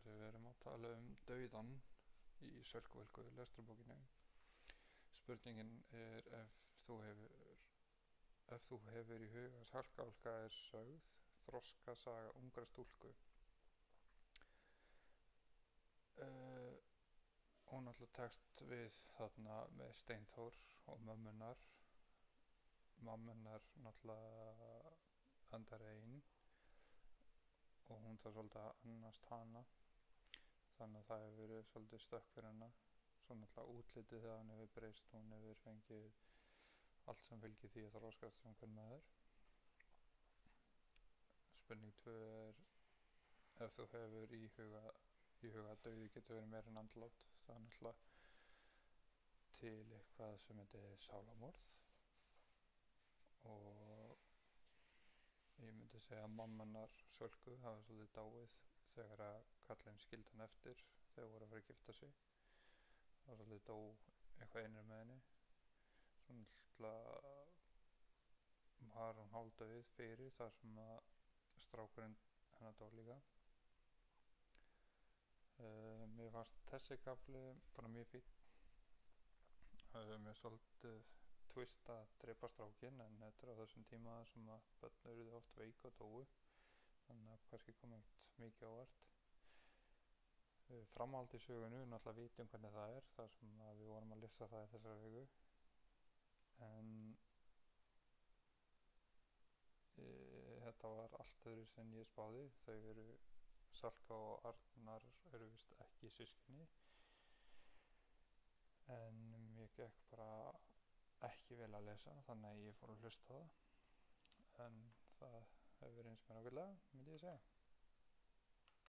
við erum að tala dauðan í Sölku Völku lestrarbókinni. Spurningin ef þú hefur í huga Salka sögð þroskasaga ungrar stúlku. Hún alltaf tekst við þarna með Steinþór og mömmunar náttúrulega endar ein og hún þarf svolítið að annast hana, þannig að það hefur verið svolítið stökk fyrir hana. Svo náttúrulega útlitið þegar hún hefur breyst, hún hefur fengið allt sem fylgir því að þroskast sem kvenmaður. Spurning 2 ef þú hefur í huga að dauði getur verið meira en andlát. Það náttúrulega til eitthvað sem heitir sálamorð og ég myndi segja að mammanar Sölku hafa svolítið dáið þegar að kallinn skildi hann eftir þegar voru að fara að gifta sig. Það var svolítið dó eitthvað einir með henni. Svo náttúrulega var hún hálfdauð fyrir þar sem að strákurinn hennar dó líka. Mér fannst þessi kafli bara mjög fínn. Mér svolítið twist að drepa strákinn, en þetta á þessum tíma sem að börn urðu oft veik og dóu, þannig að kannski kom ekkert mikið ávart. Framhald í sögunu, náttúrulega vitum hvernig það er, þar sem að við vorum að lesa það í þessari viku, en þetta var allt öðru sem ég spáði. Þau eru Salka og Arnar eru vist ekki systkini, en mér gekk bara ekki vel að lesa, þannig að ég fór að hlusta á það, en það hefur reynst mér ágætlega, myndi ég segja.